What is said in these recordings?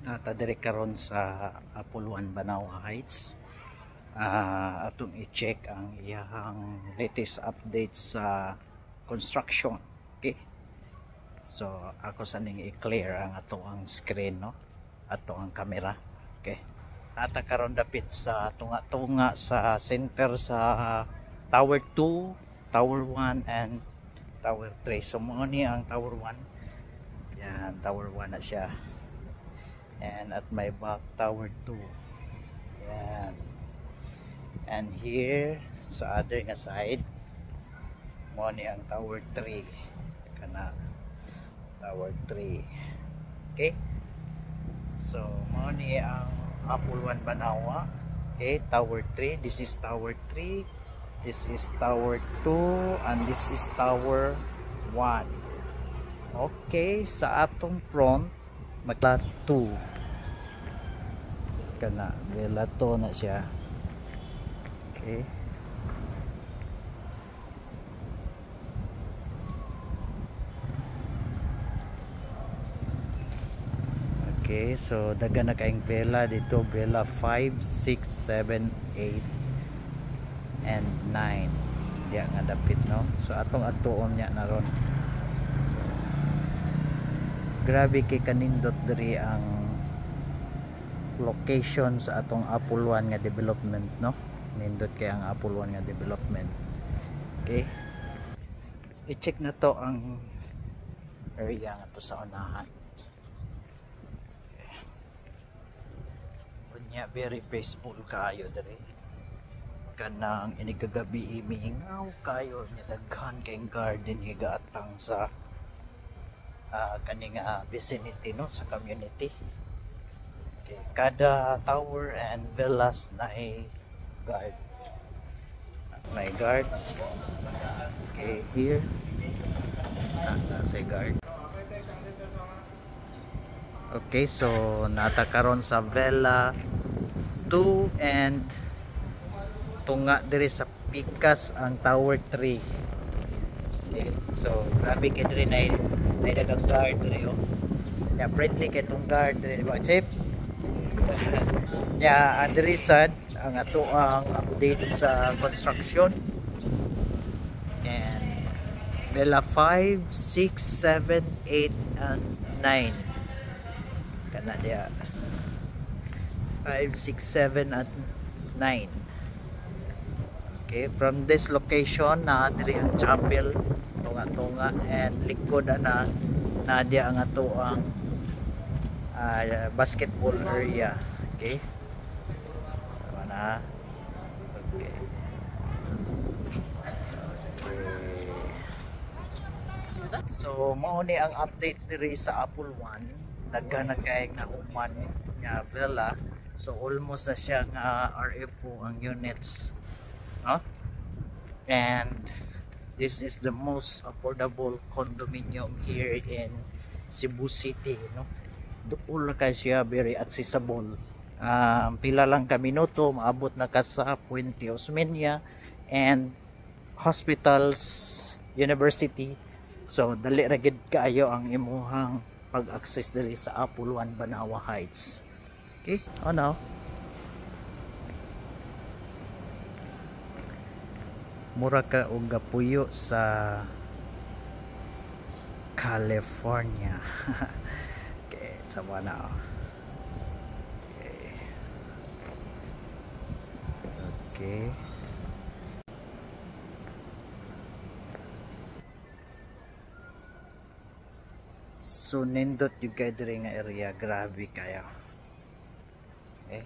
Tadiri karon sa Apuluan Banaw Heights. Atong i-check ang iyang latest updates sa construction. Okay, so ako saning i-clear ang ato ang screen, no, ato ang camera. Okay, nata karon dapit sa tunga-tunga sa center sa Tower 2, Tower 1 and Tower 3. So mo ni ang Tower 1. Yan, Tower 1 na siya. And at my back, Tower 2. Yan. And here sa other nga side, mo ni ang Tower 3. Kana Tower 3. Okay, so mo ni ang Apuluan Banawa. Okay, Tower 3. This is Tower 3, this is Tower 2, and this is Tower 1. Okay, sa atong front magla 2 kana vela to na siya. Okay, okay, so daga na kaing vela dito, vela 5, 6, 7, 8 and 9 diya nga dapit, no. So atong atuon niya na ron. Grabe kay kanindot diri ang location sa atong Apuluan nga development, no. Nindot kay ang Apuluan nga development. Okay, i-check na to ang area nga to sa unahan. Okay. Unya very peaceful kayo diri. Kanang inigagabi miingaw kayo nya daghan kay garden higaatang sa kaning vicinity, no, sa community. Okay, kada tower and villas na ay guard. May guard. Okay, here nasa guard. Okay, so nata karon sa villa 2 and tunga diri sa pikas ang Tower 3. Okay, so grabe kay diri na ay dagang guard diri, oh. Ya friendly kay tong guard diri, ba chip. Ya diri sad ang ato ang update sa construction. And villa 5, 6, 7, 8 and 9 kana dia 5, 6, 7 at 9. Okay, from this location na diri ang chapel tunga-tunga and likod na dia ang ato ang basketball area. Okay, so na. Okay, so mao ni ang update diri sa Apuluan. Daghan na kay nahuman nga villa, so almost na siya nga RFO ang units, no? And this is the most affordable condominium here in Cebu City, no? Duol na kay siya, very accessible. Pila lang ka minuto maabot na ka sa Puente Osmeña and hospitals, university. So dali ra gid kaayo ang imuhang pag-access diri sa Apuluan Banawa Heights. Okay, oh no. Mura ka og gapuyo sa California. Okay, sama na. Okay. Okay. So nindot yung kay diri nga area, grabe kayo. Okay.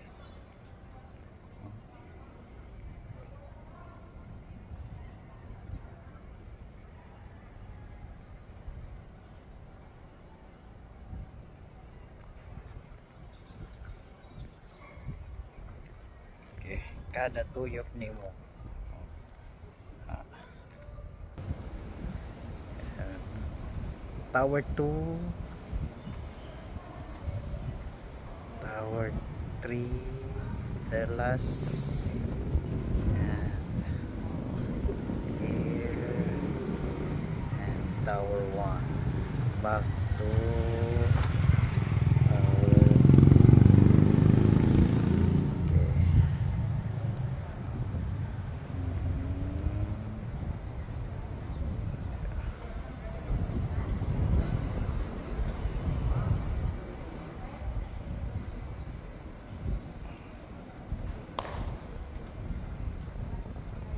Okay, kada tuyok nimo. Tower 2, Tower 3, villas, and here, and Tower 1. Back to Tower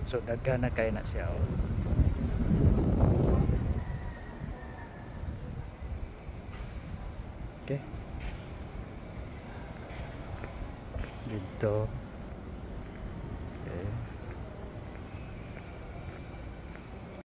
So daghan na kay na siya. Oh. Okay. Dito.